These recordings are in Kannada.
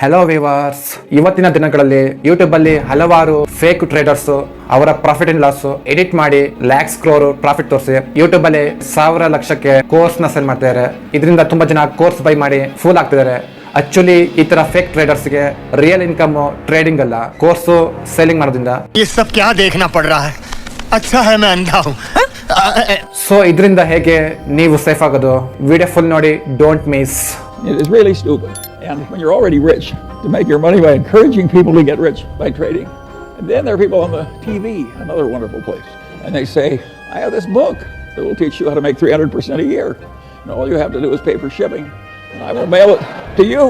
ಹೆಲೋ ವಿವರ್ಸ್, ಇವತ್ತಿನ ದಿನಗಳಲ್ಲಿ ಯೂಟ್ಯೂಬ್ ಅಲ್ಲಿ ಹಲವಾರು ಫೇಕ್ ಟ್ರೇಡರ್ಸ್ ಅವರ ಪ್ರಾಫಿಟ್ ಅಂಡ್ ಲಾಸ್ ಎಡಿಟ್ ಮಾಡಿ ಲ್ಯಾಕ್ಸ್ ಕ್ರೋರ್ ಪ್ರಾಫಿಟ್ ತೋರಿಸಿ ಯೂಟ್ಯೂಬ್ ಅಲ್ಲಿ 1000 ಲಕ್ಷಕ್ಕೆ ಕೋರ್ಸ್ ನ ಸೆಲ್ ಮಾಡ್ತಿದ್ದಾರೆ. ಇದರಿಂದ ತುಂಬಾ ಜನ ಕೋರ್ಸ್ ಬೈ ಮಾಡಿ ಫೂಲ್ ಆಗ್ತಿದ್ದಾರೆ. ಆಕ್ಚುಲಿ ಈ ತರ ಫೇಕ್ ಟ್ರೇಡರ್ಸ್ ಗೆ ರಿಯಲ್ ಇನ್ಕಮ್ ಟ್ರೇಡಿಂಗ್ ಅಲ್ಲ, ಕೋರ್ಸ್ ಸೆಲ್ಲಿಂಗ್ ಮಾಡೋದ್ರಿಂದ. ಸೊ ಇದರಿಂದ ಹೇಗೆ ನೀವು ಸೇಫ್ ಆಗೋದು, ವಿಡಿಯೋ ಫುಲ್ ನೋಡಿ, don't miss. It is really stupid. And when you're already rich, to make your money by encouraging people to get rich by trading. And then there are people on the TV, another wonderful place. And they say, I have this book that will teach you how to make 300% a year. And all you have to do is pay for shipping. And I will mail it to you.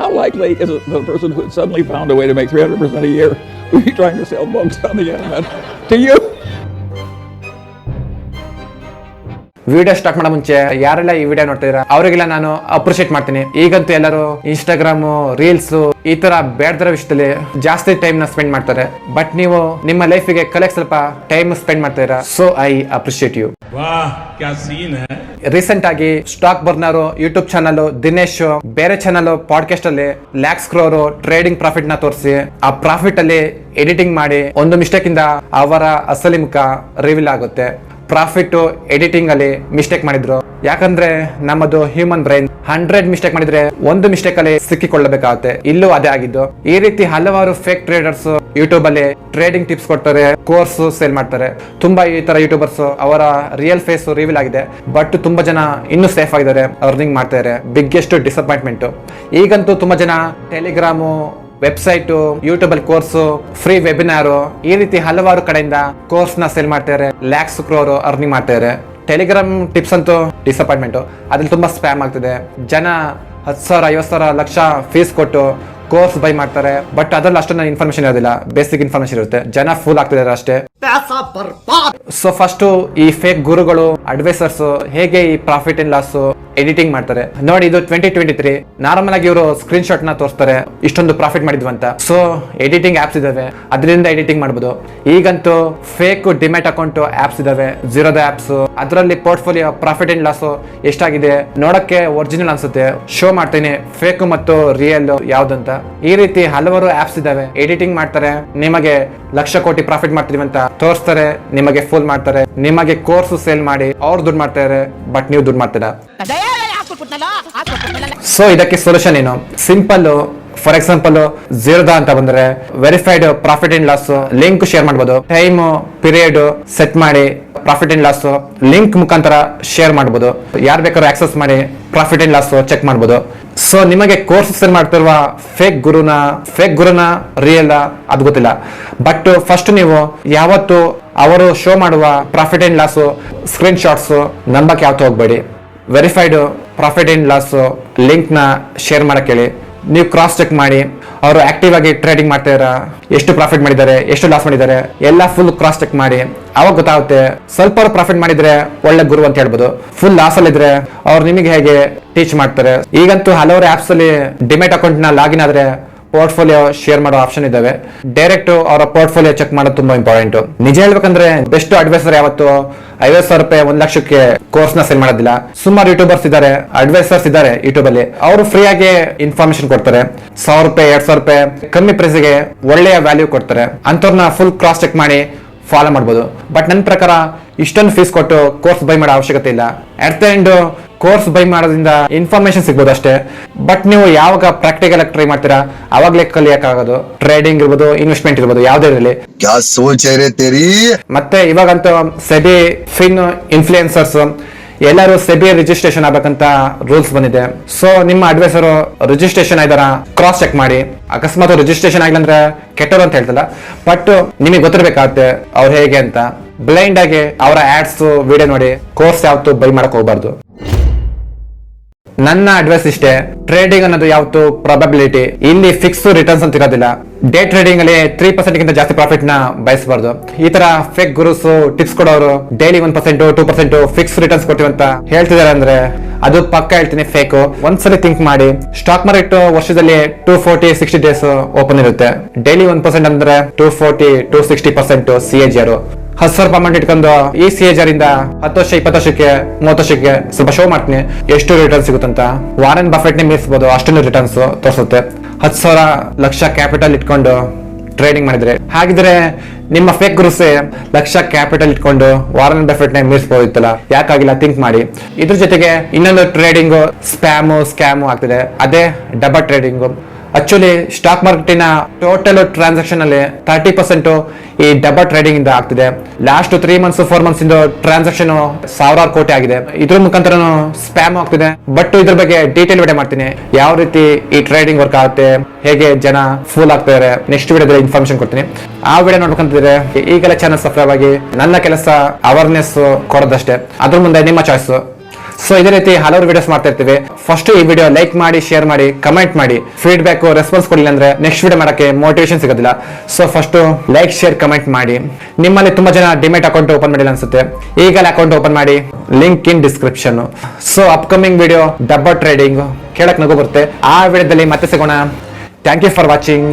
How likely is it that a person who had suddenly found a way to make 300% a year would be trying to sell books on the internet to you? Video start ಮಾಡೋ ಮುಂಚೆ ಯಾರೆಲ್ಲ ಈ ವಿಡಿಯೋ ನೋಡ್ತಿದ್ದೀರಾ ಅವರಿಗೆಲ್ಲ ನಾನು ಅಪ್ರಿಶಿಯೇಟ್ ಮಾಡ್ತೀನಿ. ಈಗಂತೂ ಎಲ್ಲರೂ ಇನ್ಸ್ಟಾಗ್ರಾಮ್, ರೀಲ್ಸ್ ಈ ತರ ಬೇಡದರ ವಿಷಯದಲ್ಲಿ ಜಾಸ್ತಿ ಟೈಮ್ ನ ಸ್ಪೆಂಡ್ ಮಾಡ್ತಾರೆ. ಬಟ್ ನೀವು ನಿಮ್ಮ ಲೈಫಿಗೆ ಕಲೆಕ್ಟ್ ಸ್ವಲ್ಪ ಟೈಮ್ ಸ್ಪೆಂಡ್ ಮಾಡ್ತೀರಾ. So I appreciate you. Recent ಆಗಿ stock burner YouTube channel, Dinesh ಬೇರೆ ಚಾನಲ್ ಪಾಡ್ಕಾಸ್ಟ್ ಅಲ್ಲಿ ಲ್ಯಾಕ್ಸ್ ಕ್ರೋರ್ ಟ್ರೇಡಿಂಗ್ ಪ್ರಾಫಿಟ್ ನ ತೋರಿಸಿ ಆ ಪ್ರಾಫಿಟ್ ಅಲ್ಲಿ ಎಡಿಟಿಂಗ್ ಮಾಡಿ ಒಂದು ಮಿಸ್ಟೇಕ್ ಇಂದ ಅವರ ಅಸಲಿ ಮುಖ ರಿವೀಲ್ ಆಗುತ್ತೆ. ಪ್ರಾಫಿಟ್ ಎಡಿಟಿಂಗ್ ಅಲ್ಲಿ ಮಿಸ್ಟೇಕ್ ಮಾಡಿದ್ರು. ಯಾಕಂದ್ರೆ ನಮ್ಮದು ಹ್ಯೂಮನ್ ಬ್ರೈನ್ 100 ಮಿಸ್ಟೇಕ್ ಮಾಡಿದ್ರೆ ಒಂದು ಮಿಸ್ಟೇಕ್ ಅಲ್ಲಿ ಸಿಕ್ಕಿಕೊಳ್ಳಬೇಕಾಗುತ್ತೆ. ಇಲ್ಲೂ ಅದೇ ಆಗಿದ್ದು. ಈ ರೀತಿ ಹಲವಾರು ಫೇಕ್ ಟ್ರೇಡರ್ಸ್ ಯೂಟ್ಯೂಬ್ ಅಲ್ಲಿ ಟ್ರೇಡಿಂಗ್ ಟಿಪ್ಸ್ ಕೊಡ್ತಾರೆ, ಕೋರ್ಸ್ ಸೇಲ್ ಮಾಡ್ತಾರೆ. ತುಂಬಾ ಈ ತರ ಯೂಟ್ಯೂಬರ್ಸ್ ಅವರ ರಿಯಲ್ ಫೇಸ್ ರಿವೀಲ್ ಆಗಿದೆ. ಬಟ್ ತುಂಬಾ ಜನ ಇನ್ನೂ ಸೇಫ್ ಆಗಿದ್ದಾರೆ, ಅರ್ನಿಂಗ್ ಮಾಡ್ತಾ ಇದ್ದಾರೆ. ಬಿಗ್ಗೆಸ್ಟ್ ಡಿಸಪಾಯಿಂಟ್ಮೆಂಟ್ ಈಗಂತೂ ತುಂಬಾ ಜನ ಟೆಲಿಗ್ರಾಮು, ವೆಬ್ಸೈಟ್, ಯೂಟ್ಯೂಬ್ ಅಲ್ಲಿ ಕೋರ್ಸ್, ಫ್ರೀ ವೆಬಿನಾರ್ ಈ ರೀತಿ ಹಲವಾರು ಕಡೆಯಿಂದ ಕೋರ್ಸ್ ನ ಸೇಲ್ ಮಾಡ್ತಾರೆ. ಲ್ಯಾಕ್ಸ್ ಕ್ರೋರ್ ಅರ್ನಿಂಗ್ ಮಾಡ್ತಾರೆ. ಟೆಲಿಗ್ರಾಮ್ ಟಿಪ್ಸ್ ಅಂತೂ ಡಿಸಪಾಯಿಂಟ್ಮೆಂಟ್. ಅದ್ರಲ್ಲಿ ತುಂಬಾ ಸ್ಪ್ಯಾಮ್ ಆಗ್ತಿದೆ. ಜನ 10,000, 50,000, ಲಕ್ಷ ಫೀಸ್ ಕೊಟ್ಟು ಕೋರ್ಸ್ ಬೈ ಮಾಡ್ತಾರೆ. ಬಟ್ ಅದ್ರಲ್ಲಿ ಅಷ್ಟೊಂದು ಇನ್ಫಾರ್ಮೇಶನ್ ಇರೋದಿಲ್ಲ, ಬೇಸಿಕ್ ಇನ್ಫಾರ್ಮೇಶನ್ ಇರುತ್ತೆ. ಜನ ಫೂಲ್ ಆಗ್ತಿದ್ದಾರೆ ಅಷ್ಟೇ. ಸೊ ಫಸ್ಟ್ ಈ ಫೇಕ್ ಗುರುಗಳು, ಅಡ್ವೈಸರ್ಸ್ ಹೇಗೆ ಈ ಪ್ರಾಫಿಟ್ ಅಂಡ್ ಲಾಸ್ ಎಡಿಟಿಂಗ್ ಮಾಡ್ತಾರೆ ನೋಡಿ. ಇದು 2023 ನಾರ್ಮಲ್ ಆಗಿ ಇವರು ಸ್ಕ್ರೀನ್ ಶಾಟ್ ನ ತೋರಿಸ್ತಾರೆ, ಇಷ್ಟೊಂದು ಪ್ರಾಫಿಟ್ ಮಾಡಿದ್ವಿ ಅಂತ. ಸೊ ಎಡಿಟಿಂಗ್ ಆಪ್ಸ್ ಇದಾವೆ, ಅದರಿಂದ ಎಡಿಟಿಂಗ್ ಮಾಡಬಹುದು. ಈಗಂತೂ ಫೇಕ್ ಡಿಮ್ಯಾಟ್ ಅಕೌಂಟ್ ಆಪ್ಸ್ ಇದಾವೆ, ಝೀರೋದ ಆಪ್ಸ್. ಅದರಲ್ಲಿ ಪೋರ್ಟ್ಫೋಲಿಯೋ ಪ್ರಾಫಿಟ್ ಅಂಡ್ ಲಾಸ್ ಎಷ್ಟಾಗಿದೆ ನೋಡಕ್ಕೆ ಒರಿಜಿನಲ್ ಅನ್ಸುತ್ತೆ. ಶೋ ಮಾಡ್ತೀನಿ ಫೇಕ್ ಮತ್ತು ರಿಯಲ್ ಯಾವ್ದಂತ. ಈ ರೀತಿ ಹಲವಾರು ಆಪ್ಸ್ ಇದಾವೆ. ಎಡಿಟಿಂಗ್ ಮಾಡ್ತಾರೆ, ನಿಮಗೆ ಲಕ್ಷ ಕೋಟಿ ಪ್ರಾಫಿಟ್ ಮಾಡ್ತೀವಿ ಅಂತ ತೋರಿಸ್ತಾರೆ, ನಿಮಗೆ ಫುಲ್ ಮಾಡ್ತಾರೆ. ನಿಮಗೆ ಕೋರ್ಸ್ ಸೇಲ್ ಮಾಡಿ ಅವ್ರು ದುಡ್ಡು ಮಾಡ್ತಾರೆ, ಬಟ್ ನೀವು ದುಡ್ಡು ಮಾಡ್ತೀರಾ. ಸೊ ಇದಕ್ಕೆ ಸೊಲ್ಯೂಷನ್ ಏನು? ಸಿಂಪಲ್. ಫಾರ್ ಎಕ್ಸಾಂಪಲ್ ಝೀರೋದಾ ಅಂತ ಬಂದ್ರೆ verified profit and loss link share ಮಾಡಬಹುದು. ಟೈಮ್ ಪೀರಿಯಡ್ ಸೆಟ್ ಮಾಡಿ ಪ್ರಾಫಿಟ್ ಅಂಡ್ ಲಾಸ್ ಲಿಂಕ್ ಮುಖಾಂತರ ಶೇರ್ ಮಾಡಬಹುದು. ಯಾರು ಬೇಕಾದ್ರೂ ಆಕ್ಸೆಸ್ ಮಾಡಿ ಪ್ರಾಫಿಟ್ ಅಂಡ್ ಲಾಸ್ ಚೆಕ್ ಮಾಡಬಹುದು. ಸೊ ನಿಮಗೆ ಕೋರ್ಸ್ ಸೆಲ್ ಮಾಡ್ತಿರುವ ಫೇಕ್ ಗುರುನ ರಿಯಲ್ ಅದು ಗೊತ್ತಿಲ್ಲ. ಬಟ್ ಫಸ್ಟ್ ನೀವು ಯಾವತ್ತು ಅವರು ಶೋ ಮಾಡುವ profit and loss screenshots ನಂಬಕ್ಕೆ ಯಾವತ್ತೂ ಹೋಗ್ಬೇಡಿ. Verified profit and loss link ನ ಶೇರ್ ಮಾಡಕ್ಕೆ ಹೇಳಿ. ನೀವು ಕ್ರಾಸ್ ಚೆಕ್ ಮಾಡಿ ಅವರು ಆಕ್ಟಿವ್ ಆಗಿ ಟ್ರೇಡಿಂಗ್ ಮಾಡ್ತಿದಾರ, ಎಷ್ಟು ಪ್ರಾಫಿಟ್ ಮಾಡಿದ್ದಾರೆ, ಎಷ್ಟು ಲಾಸ್ ಮಾಡಿದ್ದಾರೆ, ಎಲ್ಲ ಫುಲ್ ಕ್ರಾಸ್ ಚೆಕ್ ಮಾಡಿ. ಅವಾಗ ಗೊತ್ತಾಗುತ್ತೆ. ಸ್ವಲ್ಪ ಅವ್ರು ಪ್ರಾಫಿಟ್ ಮಾಡಿದ್ರೆ ಒಳ್ಳೆ ಗುರು ಅಂತ ಹೇಳ್ಬೋದು. ಫುಲ್ ಲಾಸ್ ಅಲ್ಲಿ ಇದ್ರೆ ಅವ್ರು ನಿಮಗೆ ಹೇಗೆ ಟೀಚ್ ಮಾಡ್ತಾರೆ. ಈಗಂತೂ ಹಲವಾರು ಆಪ್ಸ್ ಅಲ್ಲಿ ಡಿಮ್ಯಾಟ್ ಅಕೌಂಟ್ ನ ಲಾಗಿನ್ ಆದ್ರೆ ಪೋರ್ಟ್ಫೋಲಿಯೋ ಶೇರ್ ಮಾಡೋ ಆಪ್ಷನ್ ಇದಾವೆ. ಡೈರೆಕ್ಟ್ ಅವರ ಪೋರ್ಟ್ಫೋಲಿಯೋ ಚೆಕ್ ಮಾಡೋದು ತುಂಬಾ ಇಂಪಾರ್ಟೆಂಟ್. ನಿಜ ಹೇಳ್ಬೇಕಂದ್ರೆ ಬೆಸ್ಟ್ ಅಡ್ವೈಸರ್ ಯಾವತ್ತು 50,000 ರೂಪಾಯಿ 1 ಲಕ್ಷಕ್ಕೆ ಕೋರ್ಸ್ ನ ಸೇಲ್ ಮಾಡೋದಿಲ್ಲ. ಸುಮಾರು ಯೂಟ್ಯೂಬರ್ಸ್ ಇದಾರೆ, ಅಡ್ವೈಸರ್ಸ್ ಇದಾರೆ ಯೂಟ್ಯೂಬ್ ಅಲ್ಲಿ. ಅವರು ಫ್ರೀ ಆಗಿ ಇನ್ಫಾರ್ಮೇಶನ್ ಕೊಡ್ತಾರೆ. 1,000 ರೂಪಾಯಿ 2,000 ರೂಪಾಯಿ ಕಮ್ಮಿ ಪ್ರೈಸ್ ಗೆ ಒಳ್ಳೆಯ ವ್ಯಾಲ್ಯೂ ಕೊಡ್ತಾರೆ. ಅಂತವ್ರನ್ನ ಫುಲ್ ಕ್ರಾಸ್ ಚೆಕ್ ಮಾಡಿ ಫಾಲೋ ಮಾಡಬಹುದು. ಬಟ್ ನನ್ನ ಪ್ರಕಾರ ಇಷ್ಟೊಂದು ಫೀಸ್ ಕೊಟ್ಟು ಕೋರ್ಸ್ ಬೈ ಮಾಡೋ ಅವಶ್ಯಕತೆ ಇಲ್ಲ. At the end course by ಮಾಡೋದ್ರಿಂದ ಇನ್ಫಾರ್ಮೇಶನ್ ಸಿಗ್ಬೋದು ಅಷ್ಟೇ. ಬಟ್ ನೀವು ಯಾವಾಗ ಪ್ರಾಕ್ಟಿಕಲ್ ಆಗಿ ಟ್ರೈ ಮಾಡ್ತೀರಾ ಅವಾಗ್ಲೇ ಕಲಿಯಕ್ಕಾಗೋದು. ಟ್ರೇಡಿಂಗ್ ಇರ್ಬೋದು, ಇನ್ವೆಸ್ಟ್ಮೆಂಟ್ ಇರ್ಬೋದು, ಯಾವ್ದೇ ಇರಲಿ. ಮತ್ತೆ ಇವಾಗಂತೂ ಸೆಬಿ, ಫಿನ್, ಇನ್ಫ್ಲೂಯೆನ್ಸರ್ಸ್ ಎಲ್ಲರೂ ಸೆಬಿ ರಿಜಿಸ್ಟ್ರೇಷನ್ ಆಗ್ಬೇಕಂತ ರೂಲ್ಸ್ ಬಂದಿದೆ. ಸೊ ನಿಮ್ಮ ಅಡ್ವೈಸರ್ ರಿಜಿಸ್ಟ್ರೇಷನ್ ಆಯ್ದಾರ ಕ್ರಾಸ್ ಚೆಕ್ ಮಾಡಿ. ಅಕಸ್ಮಾತ್ ರಿಜಿಸ್ಟ್ರೇಷನ್ ಆಗಿಲ್ಲ ಅಂದ್ರೆ ಕೆಟ್ಟರು ಅಂತ ಹೇಳ್ತಲ್ಲ, ಬಟ್ ನಿಮಗೆ ಗೊತ್ತಿರ್ಬೇಕಾಗತ್ತೆ ಅವ್ರು ಹೇಗೆ ಅಂತ. ಬ್ಲೈಂಡ್ ಆಗಿ ಅವರ ಆಡ್ಸ್ ವಿಡಿಯೋ ನೋಡಿ ಕೋರ್ಸ್ ಯಾವತ್ತು ಬೈ ಮಾಡಕ್ ಹೋಗ್ಬಾರ್ದು. ನನ್ನ ಅಡ್ವೈಸ್ ಇಷ್ಟೇ, ಟ್ರೇಡಿಂಗ್ ಅನ್ನೋದು ಯಾವತ್ತು ಪ್ರಾಬಬಿಲಿಟಿ. ಇಲ್ಲಿ ಫಿಕ್ಸ್ ರಿಟರ್ನ್ಸ್ ಅಂತ ಇರೋದಿಲ್ಲ. ಡೇ ಟ್ರೇಡಿಂಗ್ ಅಲ್ಲಿ 3% ಗಿಂತ ಜಾಸ್ತಿ ಪ್ರಾಫಿಟ್ ನ ಬಯಸಬಾರ್ದು. ಈ ತರ ಫೇಕ್ ಗುರುಸ್ ಟಿಪ್ಸ್ ಕೊಡೋರು ಡೈಲಿ 1%, 2% ಫಿಕ್ಸ್ ರಿಟರ್ನ್ಸ್ ಕೊಟ್ಟಿವಿ ಅಂತ ಹೇಳ್ತಿದಾರೆ ಅಂದ್ರೆ ಅದು ಪಕ್ಕ ಹೇಳ್ತೀನಿ ಫೇಕ್. ಒಂದ್ಸಲಿ ಥಿಂಕ್ ಮಾಡಿ. ಸ್ಟಾಕ್ ಮಾರ್ಕೆಟ್ ವರ್ಷದಲ್ಲಿ 240-60 ಡೇಸ್ ಓಪನ್ ಇರುತ್ತೆ. ಡೈಲಿ 1% ಅಂದ್ರೆ 240, 260% CAGR. 10,000 ರೂಪಾಯಿ ಅಮೌಂಟ್ ಇಟ್ಕೊಂಡು ಈ CAGR ಇಂದ 10 ವರ್ಷ, 20 ವರ್ಷಕ್ಕೆ, 30 ವರ್ಷಕ್ಕೆ ಸ್ವಲ್ಪ ಶೋ ಮಾಡ್ತೀನಿ ಎಷ್ಟು ರಿಟರ್ನ್ ಸಿಗುತ್ತಂತ. ವಾರನ್ ಬಫೆಟ್ ನೇ ಮೀರಿಸಬಹುದು, ಅಷ್ಟೊಂದು ರಿಟರ್ನ್ಸ್ ತೋರಿಸುತ್ತೆ. 10,000 ಲಕ್ಷ ಕ್ಯಾಪಿಟಲ್ ಇಟ್ಕೊಂಡು ಟ್ರೇಡಿಂಗ್ ಮಾಡಿದ್ರೆ, ಹಾಗಿದ್ರೆ ನಿಮ್ಮ ಫೇಕ್ ಗುರುಸೆ ಲಕ್ಷ ಕ್ಯಾಪಿಟಲ್ ಇಟ್ಕೊಂಡು ವಾರನ್ ಬಫೆಟ್ ನ ಮೀರಿಸಬಹುದಿತ್ತಲ್ಲ, ಯಾಕಾಗಿಲ್ಲ ಥಿಂಕ್ ಮಾಡಿ. ಇದ್ರ ಜೊತೆಗೆ ಇನ್ನೊಂದು ಟ್ರೇಡಿಂಗ್ ಸ್ಕ್ಯಾಮು ಆಗ್ತಿದೆ, ಅದೇ ಡಬಲ್ ಟ್ರೇಡಿಂಗ್. ಆಕ್ಚುಲಿ ಸ್ಟಾಕ್ ಮಾರ್ಕೆಟಿನ ಟೋಟಲ್ ಟ್ರಾನ್ಸಾಕ್ಷನ್ ಅಲ್ಲಿ 30% ಈ ಡಬಲ್ ಟ್ರೇಡಿಂಗ್ ಇಂದ ಆಗ್ತಿದೆ. ಲಾಸ್ಟ್ 3 months 4 months ಇಂದ ಟ್ರಾನ್ಸಾಕ್ಷನ್ 1000 ಕೋಟಿ ಆಗಿದೆ. ಇದ್ರ ಮುಖಾಂತರ ಸ್ಪ್ಯಾಮ್ ಆಗ್ತಿದೆ. ಬಟ್ ಇದ್ರ ಬಗ್ಗೆ ಡೀಟೇಲ್ ವಿಡಿಯೋ ಮಾಡ್ತೀನಿ, ಯಾವ ರೀತಿ ಈ ಟ್ರೇಡಿಂಗ್ ವರ್ಕ್ ಆಗುತ್ತೆ, ಹೇಗೆ ಜನ ಫೂಲ್ ಆಗ್ತಾರೆ, ನೆಕ್ಸ್ಟ್ ವಿಡಿಯೋದಲ್ಲಿ ಇನ್ಫಾರ್ಮೇಶನ್ ಕೊಡ್ತೀನಿ. ಆ ವಿಡಿಯೋ ನೋಡ್ಬೇಕಂತಿದ್ರೆ ಈಗಲೇ ಚಾನಲ್ ಸಬ್ಸ್ಕ್ರೈಬ್ ಆಗಿ. ನನ್ನ ಕೆಲಸ ಅವೇರ್ನೆಸ್ ಕೊಡೋದಷ್ಟೇ, ಅದ್ರ ಮುಂದೆ ನಿಮ್ಮ ಚಾಯ್ಸ್. ಸೊ ಇದೇ ರೀತಿ ಹಲವಾರು ವಿಡಿಯೋಸ್ ಮಾಡ್ತಾ ಇರ್ತೀವಿ. ಫಸ್ಟ್ ಈ ವಿಡಿಯೋ ಲೈಕ್ ಮಾಡಿ, ಶೇರ್ ಮಾಡಿ, ಕಮೆಂಟ್ ಮಾಡಿ. ಫೀಡ್ಬ್ಯಾಕ್ ರೆಸ್ಪಾನ್ಸ್ ಕೊಡಲಿಲ್ಲ ಅಂದ್ರೆ ನೆಕ್ಸ್ಟ್ ವಿಡಿಯೋ ಮಾಡಕ್ಕೆ ಮೋಟಿವೇಶನ್ ಸಿಗೋದಿಲ್ಲ. So first like, share, comment ಮಾಡಿ. ನಿಮ್ಮಲ್ಲಿ ತುಂಬಾ ಜನ ಡಿಮೆಟ್ ಅಕೌಂಟ್ ಓಪನ್ ಮಾಡಿಲ್ಲ ಅನ್ಸುತ್ತೆ, ಈಗಲೇ ಅಕೌಂಟ್ ಓಪನ್ ಮಾಡಿ, link in description. So upcoming video double trading ಕೇಳಕ್ ನಗು ಬರುತ್ತೆ. ಆ ವಿಡಿಯೋದಲ್ಲಿ ಮತ್ತೆ ಸಿಗೋಣ. Thank you for watching.